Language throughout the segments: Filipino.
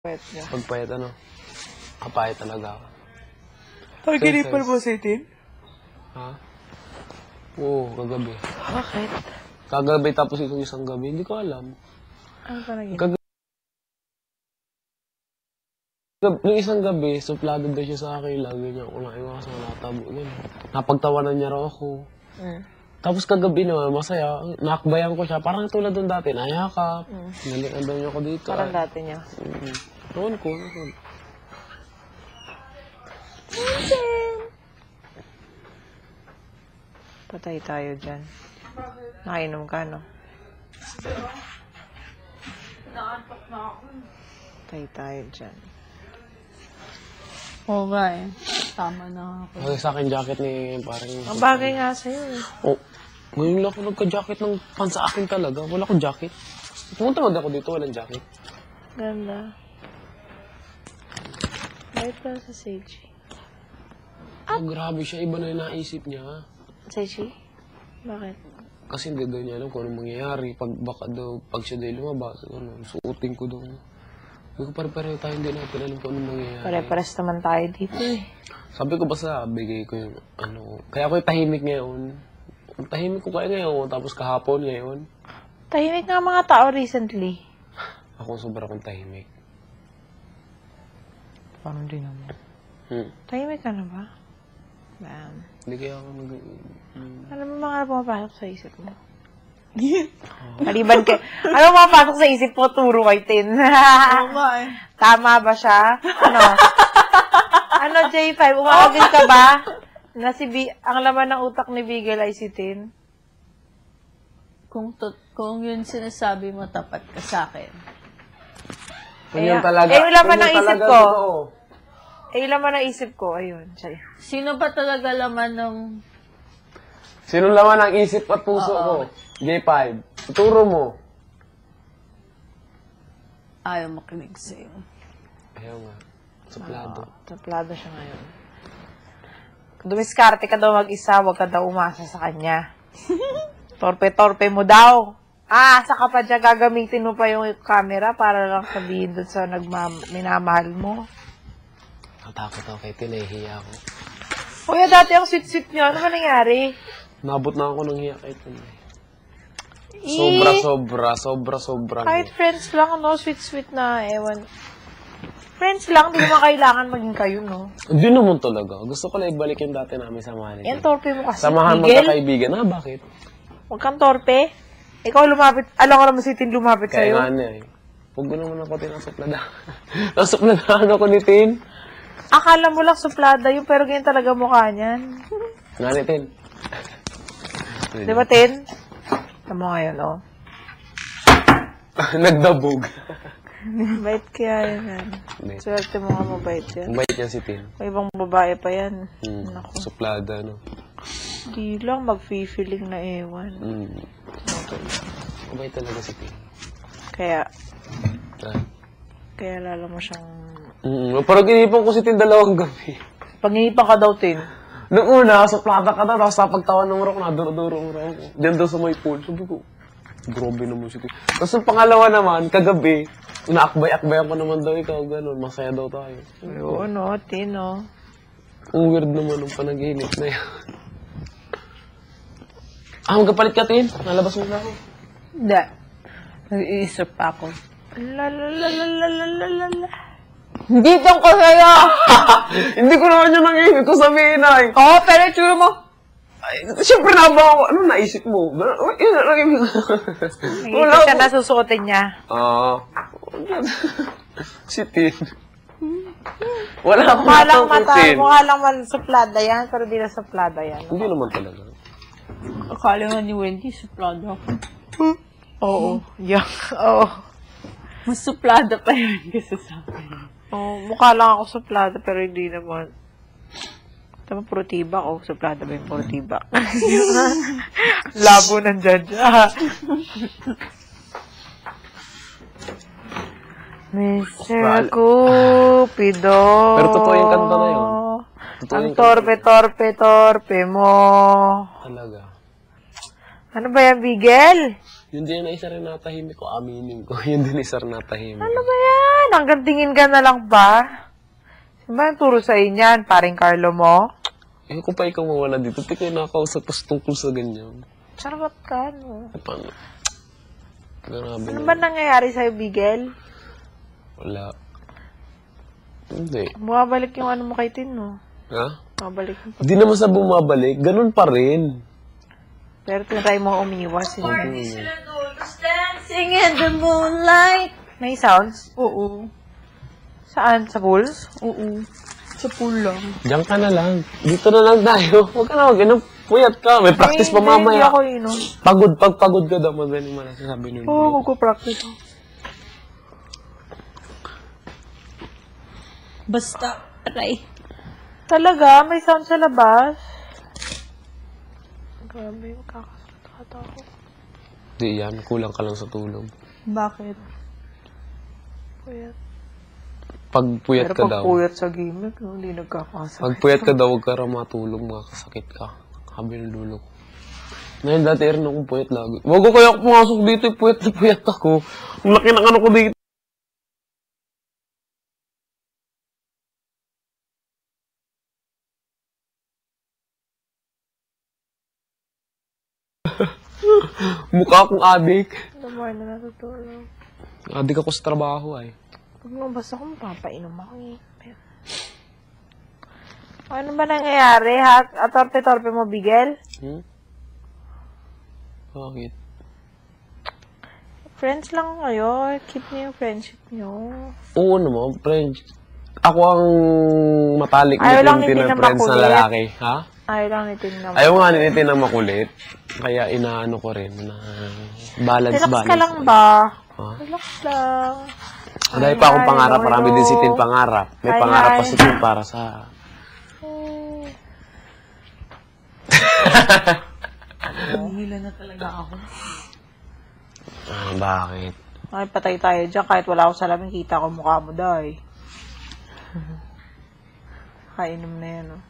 Payat niya. Pagpayat ano? Kapayat talaga ako. Pag-inipan mo si Tin? Ha? Oo, kagabi. Bakit? Kagabi tapos itong isang gabi, hindi ko alam. Ano pa naging? Yung isang gabi, suplado daw siya sa akin. Lagi niya ako naiwasan, natabo. Napagtawanan niya raw ako. Tapos kagabi naman, masaya. Nakakbayan ko siya. Parang tulad doon dati, nayakap. Nalikan daw niya ako dito. Parang dati niya. Noon ko. Patay tayo dyan. Nakainom ka, no? Nakaantok na ako. Patay tayo dyan. Oo nga eh. Tama na ako. Kasi sa akin jacket ni parang... Ang bagay nga sa'yo eh. Oh, ngayon lang ako nagka-jacket ng pan sa akin talaga. Wala akong jacket. Pumunta ako dito, walang jacket. Ganda. Bait ka sa Seiji. Oh, grabe siya. Iba na yung naisip niya. Seiji? Bakit? Kasi hindi daw niya alam kung anong mangyayari. Pag siya daw lumabas, suotin ko daw. Sabi ko, pare-pareho tayo, hindi natin alam kung anong mangyayari. Pare-pares naman tayo dito eh. Sabi ko basta, bigay ko yung ano. Kaya ako yung tahimik ngayon. Tahimik ko kaya ngayon, tapos kahapon ngayon. Tahimik nga mga tao recently. Ako sobra kong tahimik. Parang di naman. Tahimik ka na ba? Bam. Hindi kaya ako Ano mo mga pumapasok sa isip mo? Maliban ka. Ano pumapasok sa isip mo? Turo kay Tin. Oo nga eh. Tama ba siya? Ano? Ano, J5? Umagil ka ba? Na ang laman ng utak ni Bigel ay si Tin? Kung yun sinasabi mo, tapat ka sa akin. Yun talaga. yung laman ng isip ko. Totoo. Yung laman ng isip ko. Ayun. Siya. Sino ba talaga laman ng... Sino laman ang isip at puso ko? J5. Ituro mo. Ayaw makinig sa'yo. Ayaw nga. Suplado. Taplado siya ngayon. Dumiskarte ka daw mag-isa, huwag ka daw umasa sa kanya. Torpe-torpe mo daw. Saka pa dyan gagamitin mo pa yung camera para lang sabihin doon sa minamahal mo. Natakot ako kay Tinehiya ako. Kuya, dati ang sweet-sweet niyo. Ano ba nangyari? Nabot na ako ng hiya kay Tin. Eh, Sobra. kahit friends lang, no? Sweet-sweet na, ewan. Friends lang, di naman kailangan maging kayo, no? Hindi naman talaga. Gusto ko lang ibalik yung dati namin samahan. Yan, torpe mo kasi. Samahan Miguel, magkakaibigan. Bakit? huwag kang torpe. Ikaw lumapit, alam ko naman si Tin lumapit Kaya sa'yo. nga na eh. Huwag mo naman ako tinasupladahan. Nasupladahan ako ni Tin. Akala mo lang suplada yun, pero ganyan talaga mukha niyan. Nga ni Tin. Di ba, Tin? Tama mo ngayon, oh. Nagdabog. Bait kaya yan. Bait. Swerte mo nga mabait yan. Mabait yan si Tin. May ibang babae pa yan. Naku. Suplada, no? Di lang, mag-feeling na ewan. Mabait talaga si Tin. Kaya Ah. lalo mo siyang... Parang inipan ko si Tin dalawang gabi. Pag-inipan ka daw, Tin. Noong una, suplada ka na, tapos napagtawan ng rock, naduro-duro ang rock. Diyan daw sa may pool. Sabi ko, grabe naman si Tin. Tapos yung pangalawa naman, kagabi, inaakbay-akbayan ko naman daw ikaw, gano'n. Masaya daw tayo. Ayun, no, Tin, no. Ang weird naman ng panaginip na yan. Magkapalit ka, Tin? Nalabas mo na ako. Hindi. Nag-iisip pa ako. Hindi doon ko sa'yo! Hindi ko naman yung nanginig ko sabihin, ay. Oo, pero itsura mo. Siyempre naba ako. Ano naisip mo? Yun na lang yung... Nag-iisip siya na susuotin niya. Si Tin. Wala akong Mukha lang suplada yan, pero di na suplada yan. Hindi naman talaga. Akala nga ni Wendy, suplada ako. Oo. Yeah. Oo. Mas suplada pa yun kasi sa akin. Oh, mukha lang ako suplada, pero hindi naman. Tama, puro-tiba ako. Suplada ba yung puro-tiba? Labo ng judge. Mr. Cupido. Pero totoo yung kanta na yun. Ang torpe mo. Talaga. Ano ba yan, Bigel? Yun din na isa rin natahimik ko, aminin ko. Yun din isa rin natahimik. Ano ba yan? Hanggang tingin ka na lang ba? Sino ba yung turo sa inyan? Paring Carlo mo? Eh, kung pa ikaw mawala dito, di kayo nakakausap pa tungkol sa ganyan. Charot ka, no? Eh, paano? Grabe Ano na. ba nangyayari sa'yo, Bigel? Wala. Hindi. Bumabalik yung ano mo kay Tin, no? Ha? Bumabalik yung... Hindi naman sa bumabalik. Ganun pa rin. Pero tinatry mo umiwas. Dancing in the moonlight. May sounds? Oo. Saan? Sa pools? Oo. Sa pool lang. Diyan ka na lang. Dito na lang tayo. Huwag ka na mag-inom. Puyat ka. May practice pa Hindi mamaya. ako inom. Pagod. Pag pagod ka daw, magaling mo na sasabi nun. Oo, magpo-practice. Basta, aray. Talaga? May sound sa labas? Grabe, magkakasalata ako. Di yan. Kulang ka lang sa tulog. Bakit? Puyat. Pag puyat Pero ka pag daw. puyat sa gimmick, no, hindi nagkakasakit. Pag puyat ka daw, huwag ka raw matulog. Makakasakit ka. Habi ng dulo ko. Ngayon, dati rin akong puyat lagi. Wag ko kaya pumasok dito. Puyat na puyat ako. Ang laki ng ano ko dito. Mukha akong adik. Naman na natutulog. Adik ako sa trabaho ay. Pag nabas ako, mapapainom ako eh. Pero... Ano ba nangyayari, ha? Torpe-torpe mo, Bigel? Bakit? Friends lang kayo. Keep niyo yung friendship niyo. Oo naman, friends. Ako ang matalik Ayaw lang ni ni Tin Tin na na friends na makulit. lalaki. Ha? Ayaw lang nitin naman. Ayaw nga ni Tin na makulit. Kaya inaano ko rin na balance. Relax ka lang ba? Ha? Relax lang. Dahil pa akong pangarap, marami din si Tin pangarap. May Hi, pangarap pa hi. si Tin para sa... Hihila na talaga ako. Ah, bakit? Ay, patay tayo dyan. Kahit wala ako salamin, kita ko mukha mo, day. Kainom na yan, oh.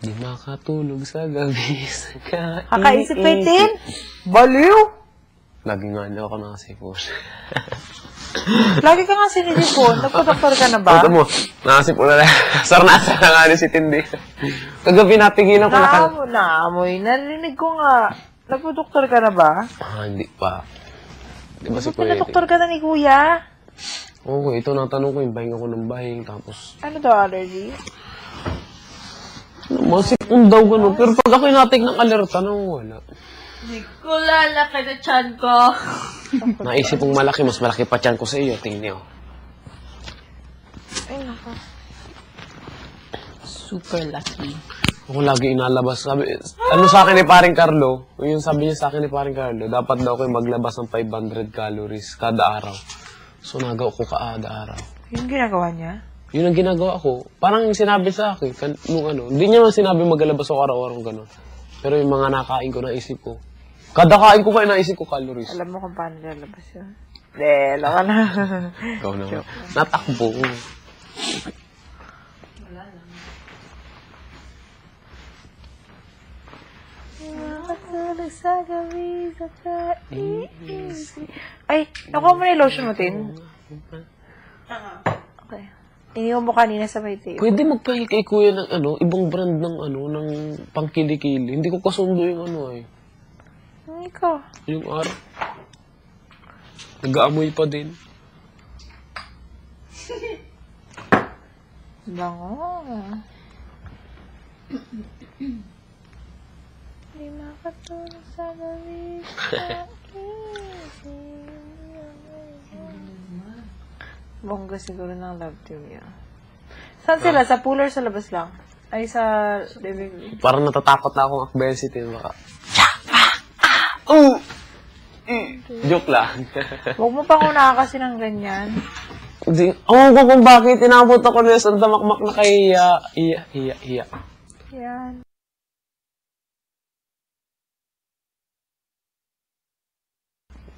Di makatulog sa gabi. Kakaisip kay Tin? Baliw! Lagi nga niya ako nakasipon. Lagi ka nga sinisipon. Nagpa-doktor ka na ba? Ito mo, nakasipon na lang. Sarnasa na nga ni si Tin dito. Kagabi napigilan ko na Naamoy. Narinig ko nga. Nagpa-doktor ka na ba? Ah, hindi pa. Di ba si Ba't Kuya? doktor ka na ni Kuya? Oo, ito natanong ko yung bahing ako ng bahing. Tapos, Ano daw allergy? masipon daw gano'n. Pero pag ako natik ng alerta, wala. Hindi ko lalaki na chan ko. Naisip kong malaki, mas malaki pa tiyan ko sa iyo. Tingnan niyo. Ay, nako. Super lucky. Ako lagi inalabas. Sabi, ano sa akin ni paring Carlo? Yung sabi niya sa akin ni paring Carlo, dapat daw ko maglabas ng 500 calories kada araw. So, nagaw ko kada araw. Yung ginagawa niya? Yun ang ginagawa ko. Parang sinabi sa akin, nung ano, hindi niya man sinabi maglalabas ako araw-araw gano'n. Pero yung mga nakain ko, naisip ko. Kada kain ko pa, naisip ko calories. Alam mo kung paano lalabas yun? Hindi, alam ka na. Ikaw naman. Natakbo. Makatulog sa gabi sa kaisip. Ay, nakuha mo na yung lotion mo, Tin? Okay. Iniwan mo kanina sa may tape. Pwede magpahingi kay Kuya ng ano, ibang brand ng ano, ng pangkilikili. Hindi ko kasundo yung ano eh. Hindi ka. Yung araw. Nag-aamoy pa din. Bango. Di makatulog sa gabi sa kaisip. Bongga siguro ng love team niya. Saan sila? Sa pool or sa labas lang? Ay, sa living room. Parang natatakot na akong akbayan si Tin. Baka. Joke lang. Huwag mo pang unahan kasi ng ganyan. Ako ko kung bakit inabot ako na sa damakmak na kay Hiya. Yan.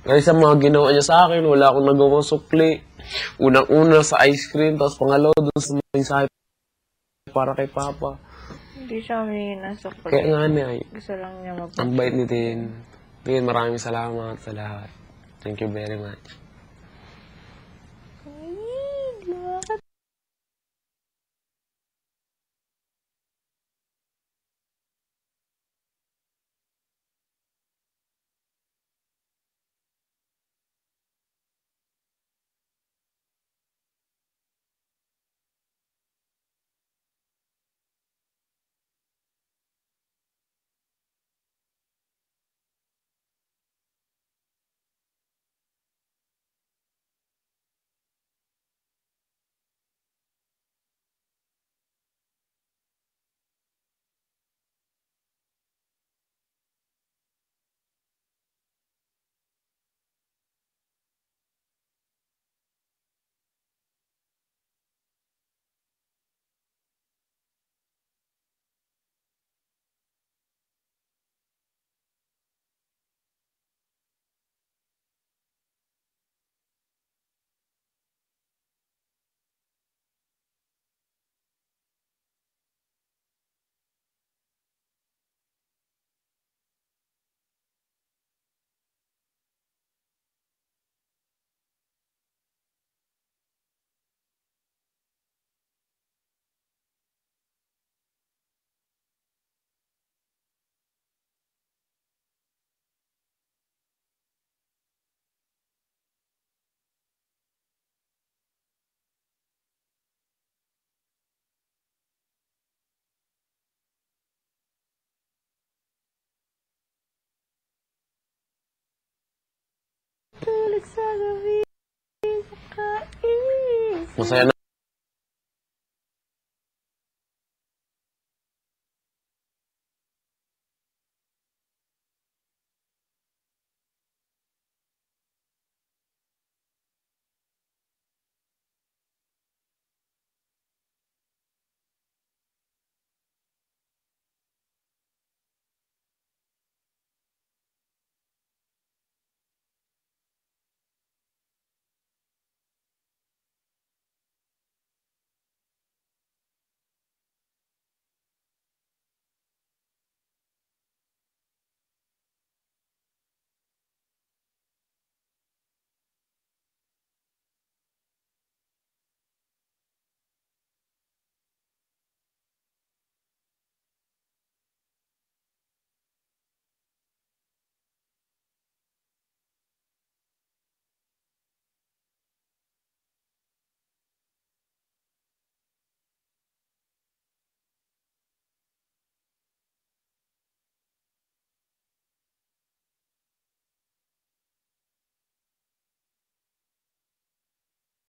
Kasi sa mga ginawa niya sa akin, wala akong nagawang sukli. Unang-una sa ice cream, tapos pangalawa dun sa mensahe para kay Papa. Hindi siya may nasa Kaya nga niya, Gusto lang niya ang bait ni Tin. Tin, maraming salamat sa lahat. Thank you very much. Masaya na